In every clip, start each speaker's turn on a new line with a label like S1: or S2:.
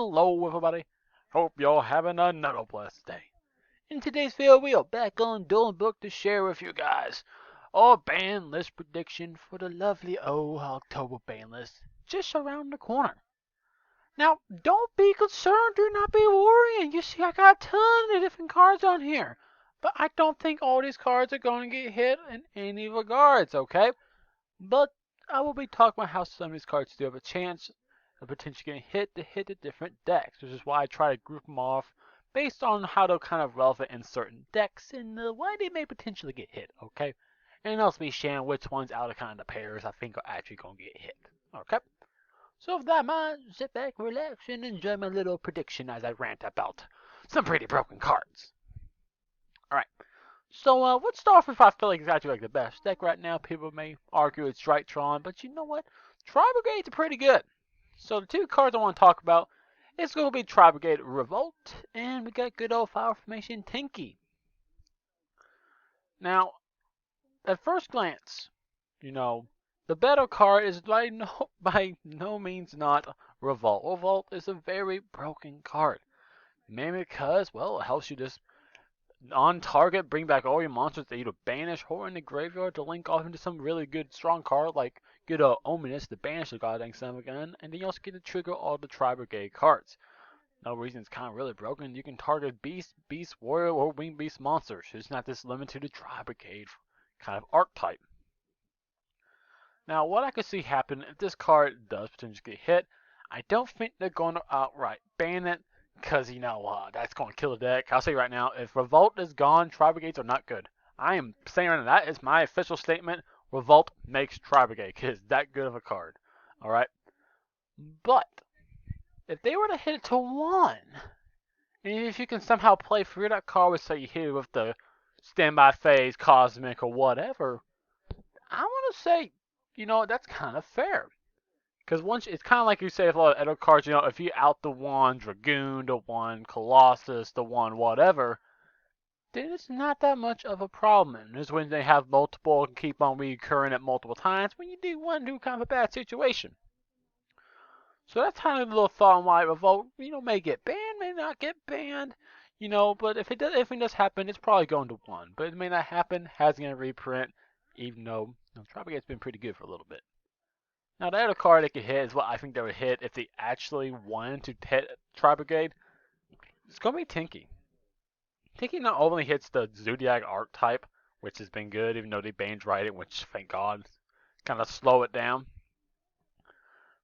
S1: Hello everybody, hope you're having another blessed day. In today's video we are back on Duel Book to share with you guys our ban list prediction for the lovely October ban list just around the corner. Now don't be concerned, do not be worrying, you see I got a ton of different cards on here. But I don't think all these cards are going to get hit in any regards, okay? But I will be talking about how some of these cards do have a chance of potentially getting hit the different decks, which is why I try to group them off based on how they're kind of relevant in certain decks and why they may potentially get hit, okay? And also be sharing which ones out of kind of the pairs I think are actually going to get hit, okay? So with that in mind, sit back, relax, and enjoy my little prediction as I rant about some pretty broken cards. Alright. So, let's start off with I feel like it's actually like the best deck right now. People may argue it's Tron, but you know what? Tri-Brigades are pretty good. So the two cards I want to talk about is going to be Tri-Brigade Revolt, and we got good old Fire Formation Tinky. Now, at first glance, the better card is by no means not Revolt. Revolt is a very broken card. Mainly because, well, it helps you just on target, bring back all your monsters that either banish or in the graveyard to link off into some really good strong card like good Ominous to banish the goddamn son of a gun, and then you also get to trigger all the Tri-Brigade cards. No reason it's kind of really broken. You can target Beast, Warrior, or Winged Beast monsters. It's not just limited to the Tri-Brigade kind of archetype. Now, what I could see happen if this card does potentially get hit, I don't think they're going to outright ban it. Because, that's going to kill the deck. I'll say right now, if Revolt is gone, Tri-Brigades are not good. I am saying right now, that is my official statement. Revolt makes Tri-Brigade, because it's that good of a card. Alright? But, if they were to hit it to 1, and if you can somehow play through that card with, say, you hit it with the Standby Phase, Cosmic, or whatever, I want to say, that's kind of fair. Because once it's kind of like you say with a lot of other cards, if you out the one Dragoon, the one Colossus, the one whatever, then it's not that much of a problem. And it's when they have multiple and keep on recurring it multiple times when you do one do kind of a bad situation. So that's kind of a little thought on why Revolt, may get banned, may not get banned, but if it does happen, it's probably going to 1. But it may not happen, has going to reprint, even though Tri-Brigade's been pretty good for a little bit. Now, the other card they could hit is what I think they would hit if they actually wanted to hit Tri-Brigade. It's going to be Tinky. Tinky not only hits the Zodiac archetype, which has been good, even though they banned Dryden, which, thank God, kind of slow it down.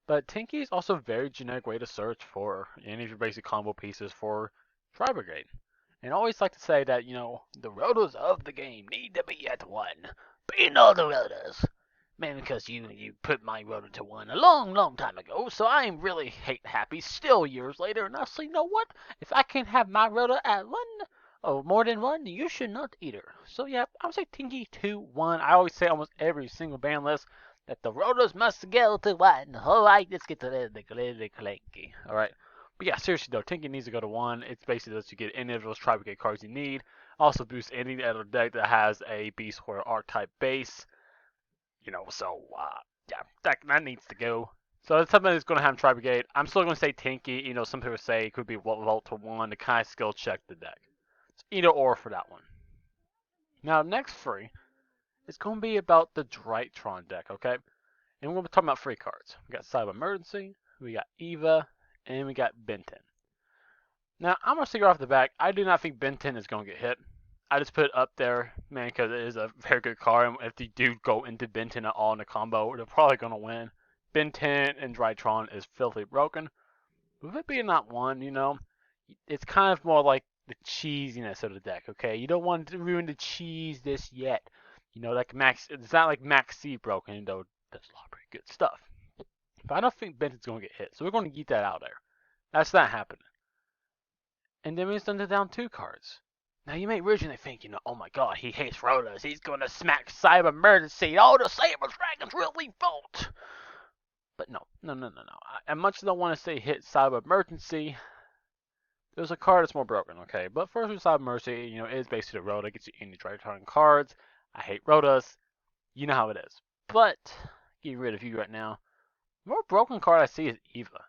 S1: But Tinky is also a very generic way to search for any of your basic combo pieces for Tri-Brigade. And I always like to say that, the rotors of the game need to be at 1. Being all the rotors. Man, because you put my rotor to 1 a long time ago, so I am really happy still years later, and I say, you know what? If I can have my rotor at 1, or more than 1, you should not either. So yeah, I would say Tinky 2-1. I always say almost every single ban list that the rotors must go to 1. Alright, let's get to the clanky. Alright. But yeah, seriously though, Tinky needs to go to 1. It's basically lets you get any of those Tri-Brigade cards you need. Also boosts any other deck that has a Beast Warrior archetype base. Yeah, that needs to go. So it's something that's going to have Tri-Brigade. I'm still going to say Tinky. Some people say it could be Revolt to 1 to kind of skill check the deck. It's either or for that one. Now, next free is going to be about the Tron Deck, okay? And we're going to be talking about free cards. We got Cyber Emergency, we got Eva, and we got Benton. Now, I'm going to say right off the back, I do not think Benton is going to get hit. I just put it up there, man, because it is a very good card. And if they do go into Benton at all in the combo, they're probably going to win. Benton and Tron is filthy broken. With it being not 1, it's kind of more like the cheesiness of the deck, okay? You don't want to ruin the cheese this yet. Like it's not like Max C broken, though that's a lot of pretty good stuff. But I don't think Benton's going to get hit, so we're going to get that out there. That's not happening. And then we send it down 2 cards. Now, you may originally think, oh my god, he hates rotors. He's going to smack Cyber Emergency. Oh, the Saber Dragon's really Volt. But no. As much as I want to say hit Cyber Emergency, there's a card that's more broken, okay? But first with Cyber Emergency, it is basically a rotor. It gets you any Triton cards. I hate rotas. You know how it is. But, get rid of you right now. The more broken card I see is Eva.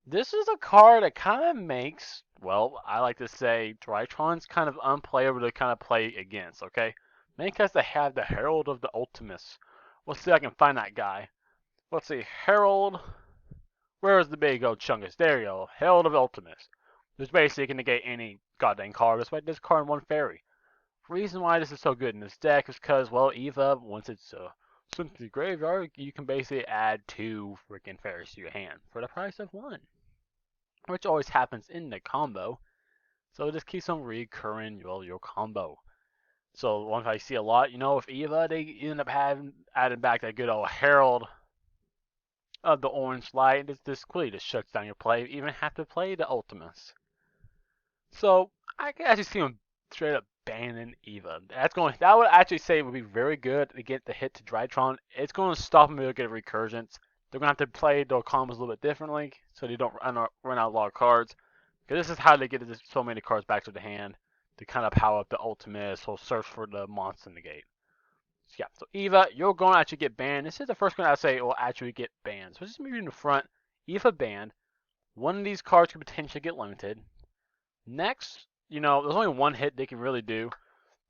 S1: This is a card that kind of makes, well, I like to say, Drytron's kind of unplayable to kind of play against, okay? Mainly because they have the Herald of the Ultimus. Let's see if I can find that guy. Let's see, Herald. Where is the big old chungus? There you go. Herald of Ultimus. This basically can negate any goddamn card. That's why this card in one fairy. Reason why this is so good in this deck is because, well, Eva, once it's sent to the graveyard, you can basically add 2 freaking fairies to your hand for the price of 1. Which always happens in the combo. So it just keeps on recurring, well, your combo. So once I see a lot, with Eva, they end up adding back that good old Herald of the Orange Light. This quickly just shuts down your play. You even have to play the Ultimus. So I can actually see him straight up banning Eva. That would actually say would be very good to get the hit to Drytron. It's going to stop him to get a recursions. They're going to have to play their combos a little bit differently so they don't run out a lot of cards. Because this is how they get so many cards back to the hand to kind of power up the Ultimus or search for the monster in the gate. So yeah, so Eva, you're going to actually get banned. This is the first one I'd say will actually get banned. So just moving in the front, Eva banned. One of these cards could potentially get limited. Next, there's only one hit they can really do.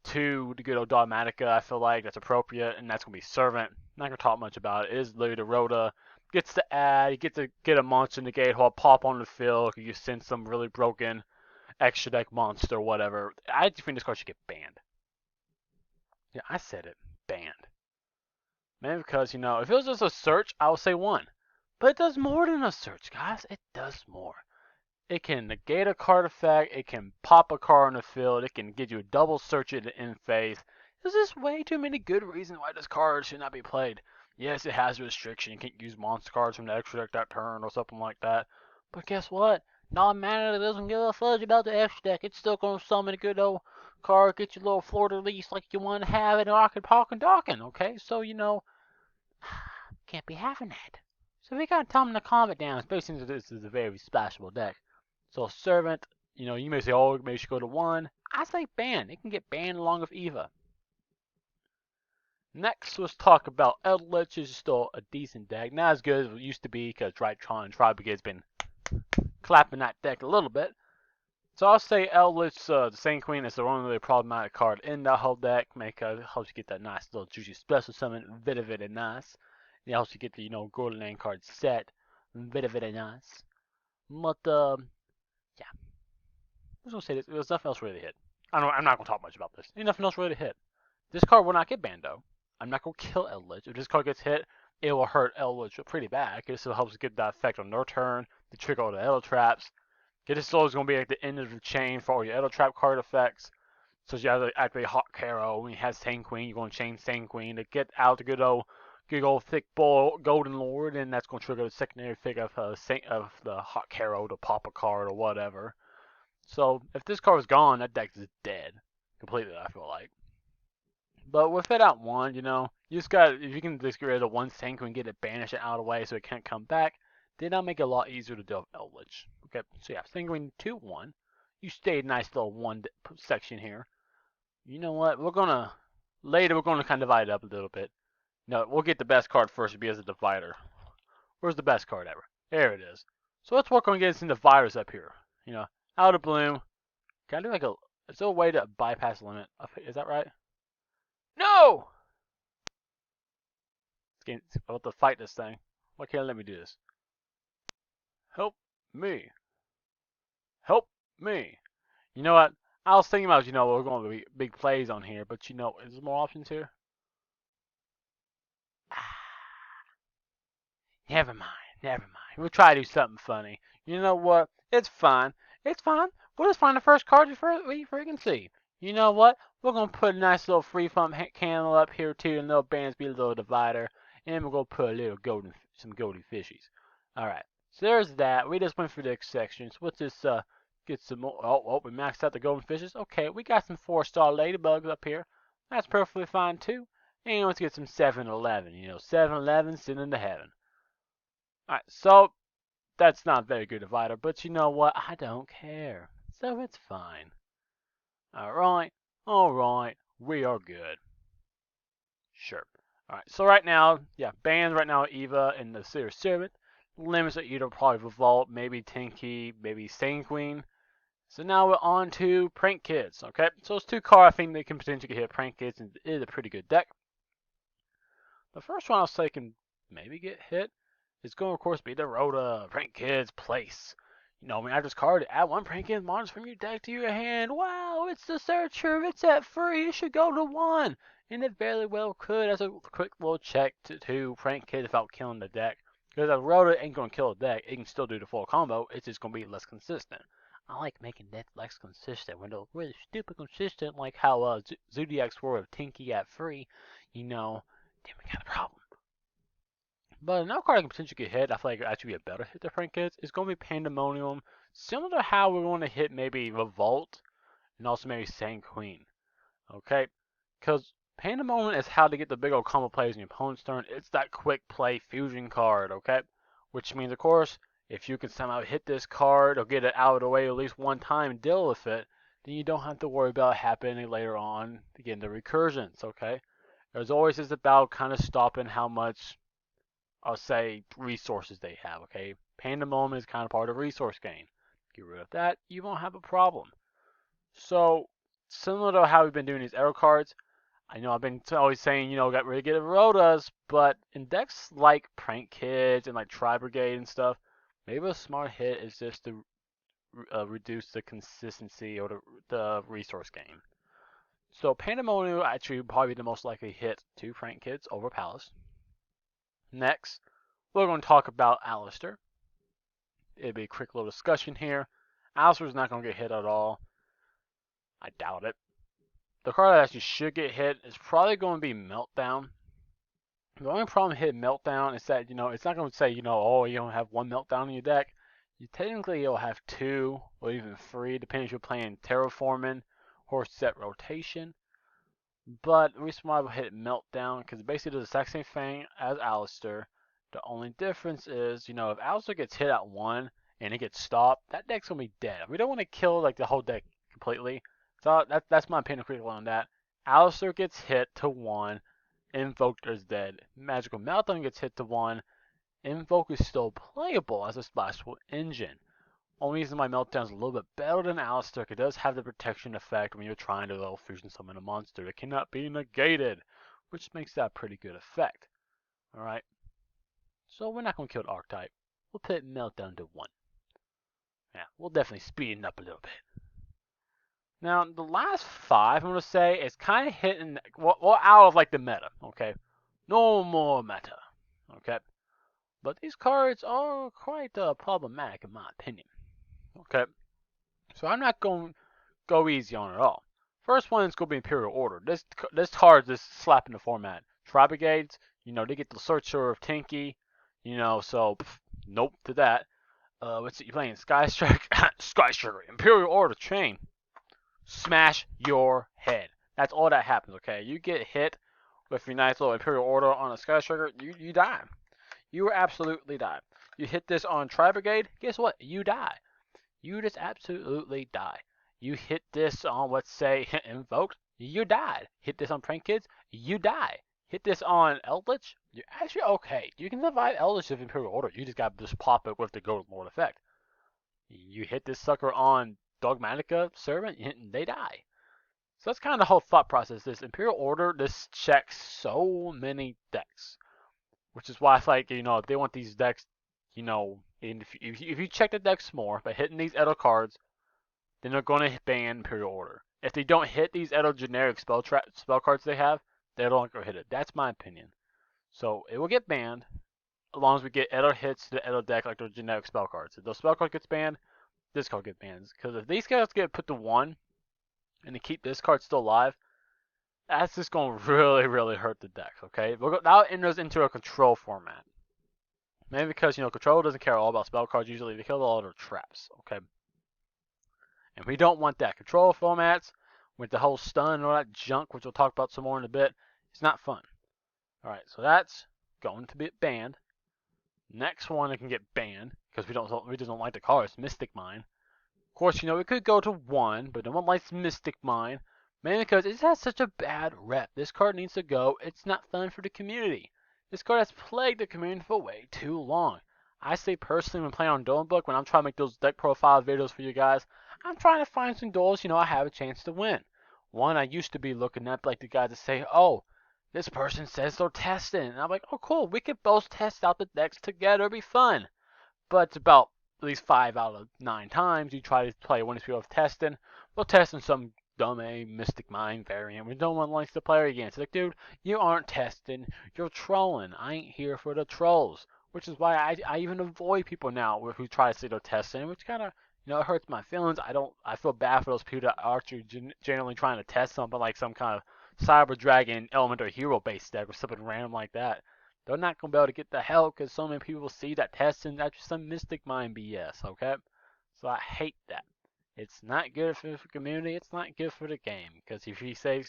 S1: 2, the good old Dogmatica, I feel like that's appropriate, and that's going to be Servant. Not going to talk much about it. It is literally the Rhoda. Gets to add, you get to get a monster in the gate, or pop on the field, you send some really broken extra deck monster or whatever. I just think this card should get banned. Yeah, I said it. Banned. Maybe because, if it was just a search, I would say 1. But it does more than a search, guys. It does more. It can negate a card effect, it can pop a card on the field, it can give you a double search it in phase. There's just way too many good reasons why this card should not be played. Yes, it has a restriction, you can't use monster cards from the extra deck that turn or something like that. But guess what? Non-mana doesn't give a fudge about the extra deck. It's still gonna summon a good old card, get your little Florida release like you want to have it, rockin' pocket docking, okay? So can't be having that. So we gotta tell them to calm it down, especially since this is a very splashable deck. So Servant, you may say, oh, maybe you should go to 1. I say ban. It can get banned along with Eva. Next, let's talk about Eldritch. Is still a decent deck. Not as good as it used to be because Tron and Tribrigade's been clapping that deck a little bit. So I'll say Eldritch, the Sand Queen, is the only problematic card in the whole deck. Helps you get that nice little juicy special summon, very nice. It helps you get the Golden Land card set, very nice. But yeah. I was gonna say this. There's nothing else really to hit. I'm not gonna talk much about this. Ain't nothing else really to hit. This card will not get banned though. I'm not gonna kill Eldritch. If this card gets hit, it will hurt Eldritch pretty bad. This will help get that effect on their turn to trigger all the Elder Traps. This is always gonna be at the end of the chain for all your Elder Trap card effects. So you have to activate Hawk Carrow when you have Sand Queen. You're gonna chain Sand Queen to get out the good old thick bull Golden Lord, and that's gonna trigger the secondary effect of the Hawk Carrow to pop a card or whatever. So if this card was gone, that deck is dead completely. I feel like. But with it at 1, you just got if you can just get rid of 1 Sand Queen and get it banished and out of the way so it can't come back, then that'll make it a lot easier to deal with Eldritch. Okay, so yeah, Sand Queen 2-1. You stayed nice little 1 section here. You know what? We're gonna kind of divide it up a little bit. No, we'll get the best card first to be as a divider. Where's the best card ever? There it is. So let's work on getting some dividers up here. Out of bloom. Can I do is there a way to bypass limit? Is that right? No! I'm about to fight this thing. Why can't it let me do this? Help me. Help me. You know what? I was thinking about, we're going to be big plays on here, but is there more options here? Never mind. We'll try to do something funny. You know what? It's fine. We'll just find the first card we freaking see. You know what? We're going to put a nice little free-form candle up here, too, and little bands be a little divider. And we're going to put a little some golden fishies. Alright. So there's that. We just went through the sections. Let's just get some more. Oh, we maxed out the golden fishes. Okay, we got some 4-star ladybugs up here. That's perfectly fine, too. And let's get some 7-Eleven. 7-Eleven sitting into heaven. Alright, so that's not a very good divider, but you know what? I don't care. So it's fine. Alright, we are good. Sure. Alright, so right now, bans right now Eva and the Seer Servant. limits are either probably Revolt, maybe Tinky, maybe Sanguine. So now we're on to Prank Kids, okay? So those two cards, I think they can potentially hit Prank Kids, and it is a pretty good deck. The first one I was thinking maybe get hit is going to, of course, be the Rhoda Prank Kids Place. You know, when I just card, add one Prank Kids monster from your deck to your hand. Wow, it's the Searcher. It's at free. It should go to 1. And it very well could as a quick little check to Prank Kids without killing the deck. Because if Rhoda ain't going to kill the deck, it can still do the full combo. It's just going to be less consistent. I like making that less consistent when they're really stupid consistent, like how Zodiac's War of Tinky at free, you know, then we got a problem. But another card I can potentially get hit, I feel like it actually be a better hit to Prank Kids, is going to be Pandemonium, similar to how we're going to hit maybe Revolt, and also maybe Sanguine, okay? Because Pandemonium is how to get the big old combo plays in your opponent's turn. It's that quick play fusion card, okay? Which means, of course, if you can somehow hit this card or get it out of the way at least one time and deal with it, then you don't have to worry about it happening later on to get into recursions, okay? There's always this about kind of stopping how much, I'll say, resources they have, okay? Pandemonium is kind of part of resource gain. Get rid of that, you won't have a problem. So, similar to how we've been doing these arrow cards, I know I've been always saying, you know, got rid of Rhodas, but in decks like Prank Kids and like Tri Brigade and stuff, maybe a smart hit is just to reduce the consistency or the resource gain. So Pandemonium actually would probably be the most likely hit to Prank Kids over Palace. Next, we're going to talk about Alistar. It'll be a quick little discussion here. Alistar's not going to get hit at all. I doubt it. The card that actually should get hit is probably going to be Meltdown. The only problem with hitting Meltdown is that, you know, it's not going to say, you know, oh, you don't have one Meltdown in your deck. You technically you'll have 2 or even 3, depending if you're playing Terraforming or set rotation. But the reason why I would hit Meltdown, because it basically does the exact same thing as Alistar. The only difference is, you know, if Alistar gets hit at 1 and it gets stopped, that deck's going to be dead. We don't want to kill like the whole deck completely. So that's my opinion quickly on that. Alistar gets hit to 1, Invoke is dead. Magical Meltdown gets hit to 1, Invoke is still playable as a splashable engine. Only reason why Meltdown is a little bit better than Alistar, it does have the protection effect when you're trying to fusion summon a monster. It cannot be negated, which makes that a pretty good effect. Alright, so we're not going to kill the Archetype. We'll put Meltdown to 1. Yeah, we'll definitely speed it up a little bit. Now, the last 5, I'm going to say, is kind of hitting, well, out of like the meta, okay? No more meta, okay? But these cards are quite problematic in my opinion, okay? So I'm not going to go easy on it at all. First one is going to be Imperial Order. This card is just slapping the format. Tri Brigades, you know, they get the Searcher of Tinky, you know, so nope to that. What's it you playing? Sky Striker, Imperial Order Chain. Smash your head. That's all that happens, okay? You get hit with your nice little Imperial Order on a Sky Striker, you die. You absolutely die. You hit this on Tri Brigade, guess what? You die. You just absolutely die. You hit this on, let's say, Invoked, you died. Hit this on Prank Kids, you die. Hit this on Eldritch, you're actually okay. You can survive Eldritch with Imperial Order. You just got to just pop it with the Golden Lord effect. You hit this sucker on Dogmatica Servant, and they die. So that's kind of the whole thought process. This Imperial Order, this checks so many decks. Which is why I feel like, you know, if they want these decks, you know, if you check the decks more by hitting these Edo cards, then they're going to ban Imperial Order. If they don't hit these Edo generic spell cards they have, they don't go hit it. That's my opinion. So it will get banned as long as we get Edo hits to the Edo deck like their generic spell cards. If those spell cards gets banned, this card gets banned. Because if these cards get put to 1 and to keep this card still alive, that's just going to really, really hurt the deck, okay? That'll enter us into a control format. Maybe because, you know, control doesn't care all about spell cards usually. They kill all their traps, okay? And we don't want that. Control formats with the whole stun and all that junk, which we'll talk about some more in a bit, it's not fun. Alright, so that's going to be banned. Next one that can get banned, because we just don't like the card, is Mystic Mine. Of course, you know, it could go to 1, but no one likes Mystic Mine. Mainly because it has such a bad rep. This card needs to go. It's not fun for the community. This card has plagued the community for way too long. I say personally when playing on Duel Book, when I'm trying to make those deck profile videos for you guys, I'm trying to find some duels, I have a chance to win. One, I used to be looking at like the guys that say, oh, this person says they're testing. And I'm like, oh, cool, we could both test out the decks together, it'd be fun. But it's about at least 5 out of 9 times you try to play one of these of testing. Well, testing some dumb Mystic Mind variant when no one likes to play against. It's like, dude, you aren't testing, you're trolling. I ain't here for the trolls. Which is why I even avoid people now who try to say they're testing, which kind of, it hurts my feelings. I feel bad for those people that are actually genuinely trying to test something like some kind of Cyber Dragon Elemental Hero based deck or something random like that. They're not going to be able to get the help because so many people see that testing that's just some Mystic Mind BS, okay? So I hate that. It's not good for the community. It's not good for the game. Because if you say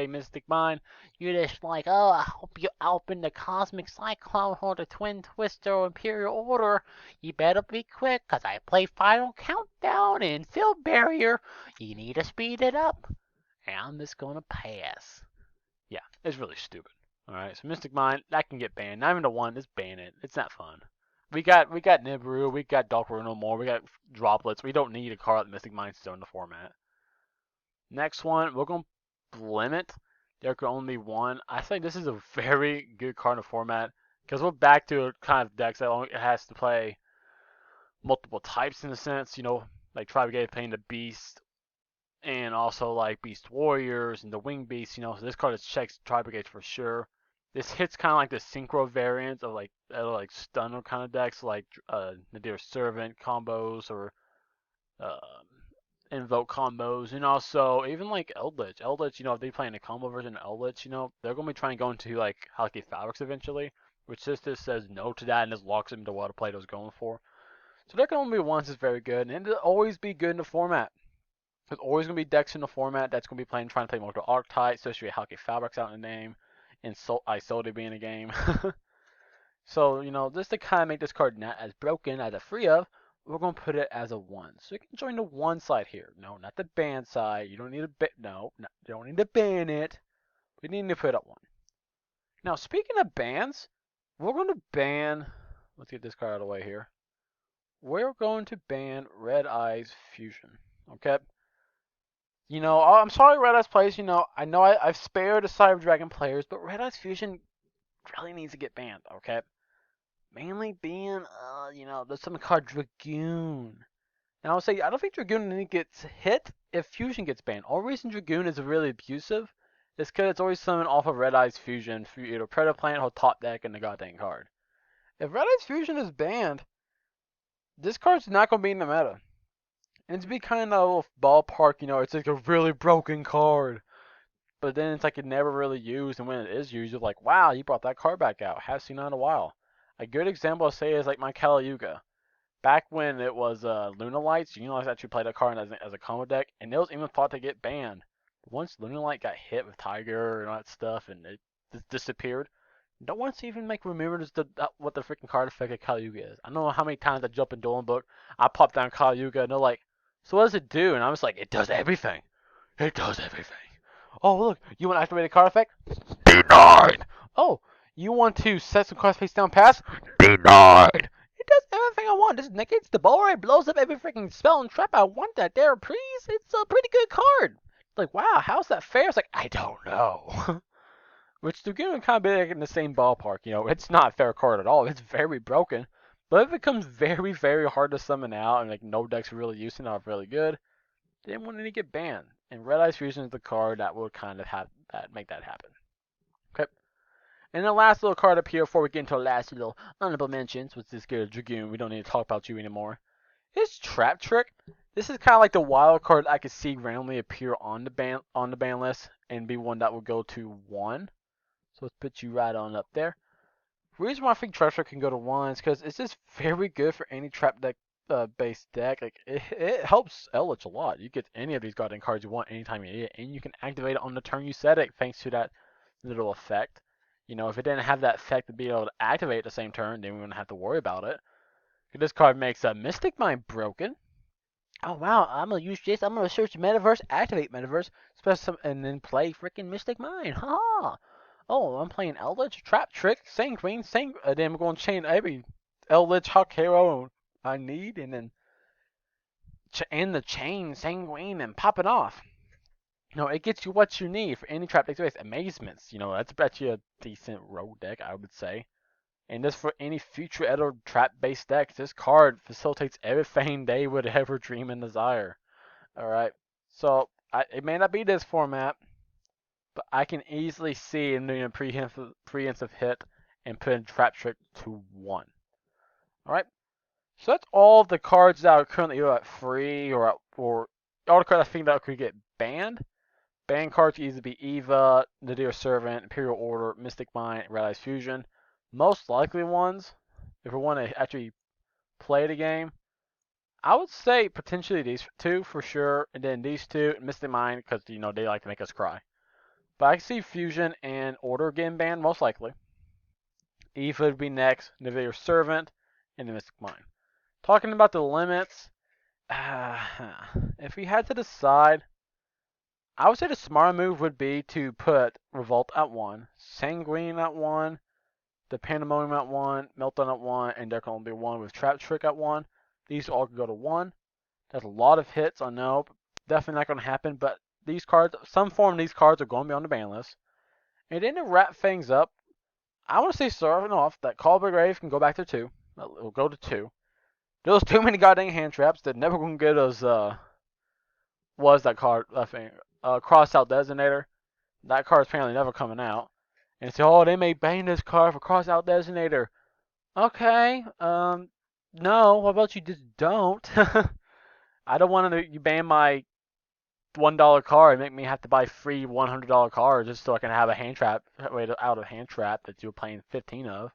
S1: Mystic Mind, you're just like, oh, I hope you open the Cosmic Cyclone or the Twin Twister or Imperial Order. You better be quick because I play Final Countdown and Field Barrier. You need to speed it up. And I'm just going to pass. Yeah, it's really stupid. Alright, so Mystic Mind, that can get banned. Not even the one, just ban it. It's not fun. We got Nibiru, we got Darkroot no more, we got Droplets. We don't need a card like Mystic Mind still in the format. Next one, we're going to limit. There can only be one. I think this is a very good card in the format. Because we're back to a kind of decks that only has to play multiple types in a sense. Like Tri-Brigade playing the Beast. And also like Beast Warriors and the Wing Beasts. So this card checks Tri-Brigade for sure. This hits kind of like the synchro variant of like stunner kind of decks, like Nadir Servant combos or Invoke combos, and also even like Eldritch. Eldritch, if they play in a combo version of Eldritch, they're gonna be trying to go into like Halki Fabrics eventually, which Sisters says no to that and just locks them into what a player was going for. So there can only be one that's very good, and it'll always be good in the format. There's always gonna be decks in the format that's gonna be trying to play multiple archetypes, especially with Halki Fabrics out in the name. And Isolde being a game. So, just to kind of make this card not as broken as a free of, we're going to put it as a 1. So you can join the 1 side here. No, not the ban side. You don't need to you don't need to ban it. We need to put up 1. Now, speaking of bans, we're going to ban, let's get this card out of the way here. We're going to ban Red Eyes Fusion. Okay? I'm sorry Red Eyes players, I know I've spared the Cyber Dragon players, but Red Eyes Fusion really needs to get banned, okay? Mainly being, there's something called Dragoon. Now I'll say, I don't think Dragoon gets hit if Fusion gets banned. Only reason Dragoon is really abusive is because it's always summoned off of Red Eyes Fusion for either Predator Planet or top deck in the goddamn card. If Red Eyes Fusion is banned, this card's not going to be in the meta. And to be kind of ballpark, it's like a really broken card. But then it's like it never really used, and when it is used, you're like, wow, you brought that card back out. Haven't seen that in a while. A good example I say is like my Caliuga. Back when it was Luna Lights, I actually played that card as a combo deck, and it was even thought to get banned. But once Luna Light got hit with Tiger and all that stuff, and it just disappeared, no one's even remember what the freaking card effect of Caliuga is. I don't know how many times I jump in Dueling Book, I pop down Caliuga, and they're like, so what does it do? And I was like, it does everything. It does everything. Oh, look, you want to activate a card effect? Denied! Oh, you want to set some cards face down pass? Denied! It does everything I want. This negates the ball, it blows up every freaking spell and trap I want that there, please. It's a pretty good card. Like, wow, how's that fair? It's like, I don't know. Which, to get kind of be like in the same ballpark, it's not a fair card at all. It's very broken. But if it becomes very, very hard to summon out and like no decks really using it, really good, then when it get banned. And Red Eyes Fusion is the card that will kind of make that happen. Okay. And the last little card up here before we get into the last little honorable mentions, which is good Dragoon. We don't need to talk about you anymore. It's Trap Trick. This is kind of like the wild card I could see randomly appear on the ban list and be one that will go to 1. So let's put you right on up there. The reason why I think Trap Trick can go to 1 is because it's just very good for any trap deck based deck. Like it helps Eldritch a lot. You get any of these goddamn cards you want anytime you need it, and you can activate it on the turn you set it thanks to that little effect. If it didn't have that effect to be able to activate at the same turn, then we wouldn't have to worry about it. This card makes a Mystic Mind broken. Oh wow, I'm gonna use this. I'm gonna search Metaverse, activate Metaverse, and then play freaking Mystic Mind. Ha! Oh, I'm playing Eldritch, Trap Trick, same queen, same. Then I'm going to chain every Eldritch Hakero I need, and then end the chain sanguine and pop it off. It gets you what you need for any trap deck space. Amazements, that's actually a decent rogue deck, I would say. And just for any future Edo trap-based decks, this card facilitates everything they would ever dream and desire. Alright, so it may not be this format, but I can easily see him doing a preemptive hit and putting Trap Trick to 1. Alright, so that's all of the cards that are currently either free or all the cards I think that could get banned. Banned cards could either be Eva, Nadir Servant, Imperial Order, Mystic Mind, Red Eyes Fusion. Most likely ones, if we want to actually play the game, I would say potentially these two for sure, and then these two, Mystic Mind, because they like to make us cry. But I can see Fusion and Order getting banned, most likely. Eva would be next, Nadir Servant, and the Mystic Mind. Talking about the limits, if we had to decide, I would say the smart move would be to put Revolt at 1, Sanguine at 1, the Pandemonium at 1, Meltdown at 1, and there can only be 1 with Trap Trick at 1. These all could go to 1. That's a lot of hits, I know. Definitely not going to happen, but these cards, some form of these cards are going to be on the ban list. And then to wrap things up, I want to say starting off that Call of the Grave can go back to 2. It'll go to 2. There's too many goddamn hand traps that never going to get us, was that card, I think, Cross Out Designator. That card's apparently never coming out. And say, oh, they may ban this card for Cross Out Designator. Okay, no, what about you just don't? I don't want you ban my $1 card and make me have to buy free $100 cards just so I can have a hand trap, out of hand trap that you're playing 15 of.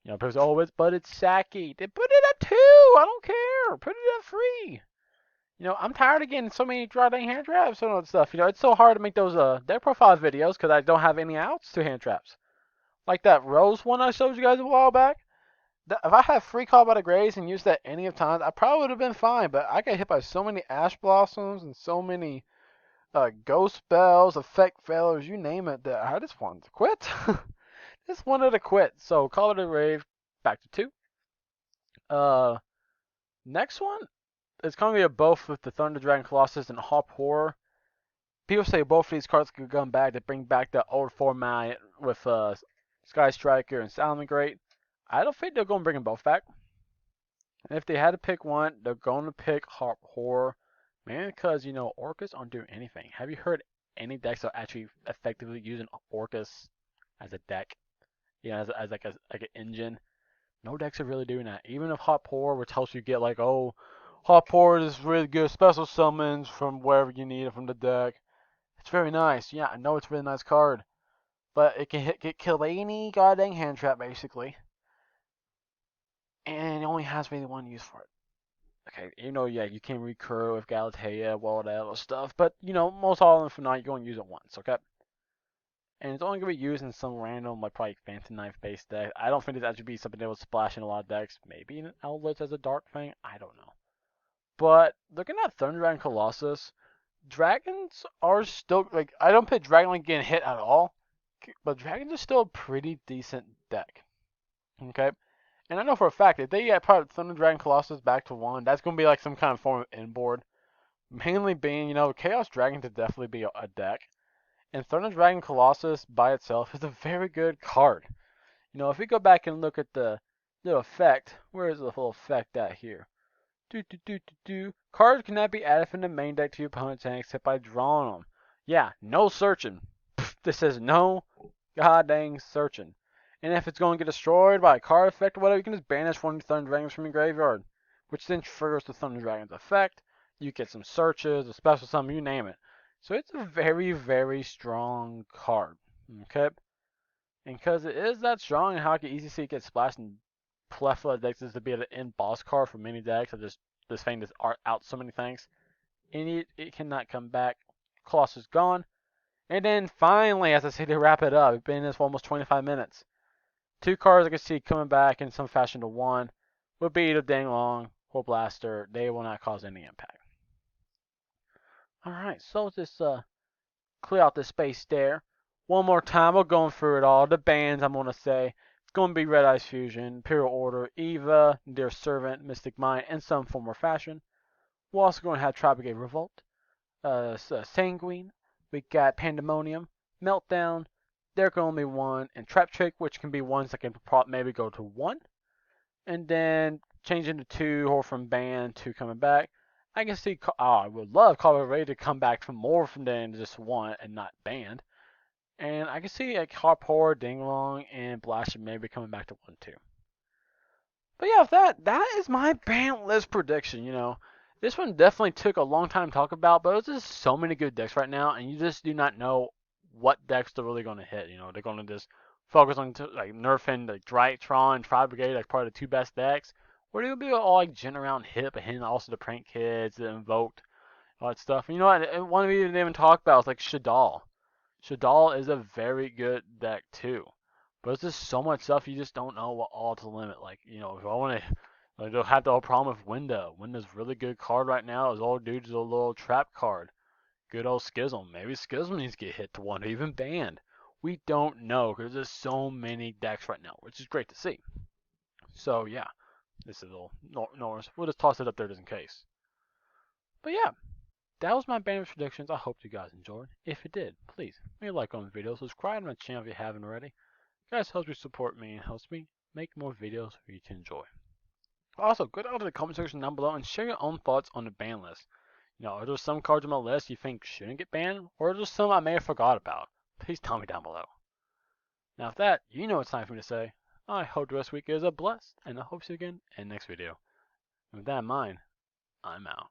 S1: People say, oh, but it's sacky. Then put it at 2. I don't care. Put it at free. I'm tired of getting so many drawing hand traps and all that stuff. It's so hard to make those deck profile videos because I don't have any outs to hand traps. Like that Rose one I showed you guys a while back. If I had free Call by the Graves and used that any of times, I probably would have been fine. But I got hit by so many Ash Blossoms and so many Ghost Spells, Effect Failures, you name it, that I just wanted to quit. Just wanted to quit. So Call of the Grave, back to 2. Next one, it's going to be a both with the Thunder Dragon Colossus and Hop Horror. People say both of these cards could come back to bring back the old format with Sky Striker and Salamangreat. I don't think they're going to bring them both back. And if they had to pick one, they're going to pick Hop Horror. Mainly because, Orcus aren't doing anything. Have you heard any decks that are actually effectively using Orcus as a deck? As like an engine? No decks are really doing that. Even if Hop Horror, which helps you get like, oh, Hop Horror is really good special summons from wherever you need it from the deck. It's very nice. Yeah, I know it's a really nice card. But it can kill any goddamn hand trap, basically. And it only has really one use for it. Okay, you can recur with Galatea, all that other stuff. But, most all of them from now, you're going to use it once, okay? And it's only going to be used in some random, like, probably Phantom Knife based deck. I don't think that should be something that will splash in a lot of decks. Maybe in Outlets as a dark thing. I don't know. But, looking at Thunder Dragon Colossus, Dragons are still, like, I don't put Dragon like getting hit at all. But Dragons are still a pretty decent deck. Okay? And I know for a fact, if they get part Thunder Dragon Colossus back to 1, that's going to be like some kind of form of inboard. Mainly being, Chaos Dragon to definitely be a deck. And Thunder Dragon Colossus by itself is a very good card. If we go back and look at the little effect, where is the whole effect at here? Cards cannot be added from the main deck to your opponent's hand except by drawing them. Yeah, no searching. This says no goddamn searching. And if it's going to get destroyed by a card effect or whatever, you can just banish one of the Thunder Dragons from your graveyard, which then triggers the Thunder Dragon's effect. You get some searches, a special summon, you name it. So it's a very, very strong card. Okay? And because it is that strong and how I can easily see it get splashed in plethora of decks is to be able to end boss card for many decks. This thing just art out so many things. And it cannot come back. Colossus gone. And then finally, as I say to wrap it up, we've been in this for almost 25 minutes. 2 cards I can see coming back in some fashion to 1 would be the Danglong or Blaster. They will not cause any impact. Alright, so let's just clear out the space there. One more time, we're going through it all. The bans, I'm going to say. going to be Red Eyes Fusion, Imperial Order, Eva, Dear Servant, Mystic Mind, in some form or fashion. We're also going to have Tribegate Revolt, Sanguine. We got Pandemonium, Meltdown, There Can Only Be One, and Trap Trick, which can be ones that can maybe go to 1. And then changing to 2 or from ban to coming back. I can see, I would love Call of Duty to come back from more than just 1 and not banned. And I can see like Harpour, Dinglong, and Blaster maybe coming back to 1 too. But yeah, that is my ban list prediction. This one definitely took a long time to talk about, but there's just so many good decks right now, and you just do not know what decks they're really going to hit. They're going to just focus on like nerfing like Drake, Tron, Tri Brigade, like probably the 2 best decks, or they'll be all like gen around hip, and also the Prank Kids, the Invoked, all that stuff. And you know what? One of you didn't even talk about is like Shaddoll. Shaddoll is a very good deck too. But it's just so much stuff you just don't know what all to limit. Like, if I want to, like, they'll have the whole problem with Window. Window's a really good card right now. His old dude's a little trap card. Good old Schism. Maybe Schism needs to get hit to 1 or even banned. We don't know because there's so many decks right now, which is great to see. So yeah, this is a little Norris. We'll just toss it up there just in case. But yeah, that was my ban predictions. I hope you guys enjoyed. If you did, please leave a like on the video, subscribe to my channel if you haven't already. Guys, helps you support me and helps me make more videos for you to enjoy. Also, go down to the comment section down below and share your own thoughts on the ban list. Are there some cards on my list you think shouldn't get banned, or are there some I may have forgot about? Please tell me down below. Now, with that, you know it's time for me to say, I hope the rest of the week is a blessed, and I hope to see you again in the next video. And with that in mind, I'm out.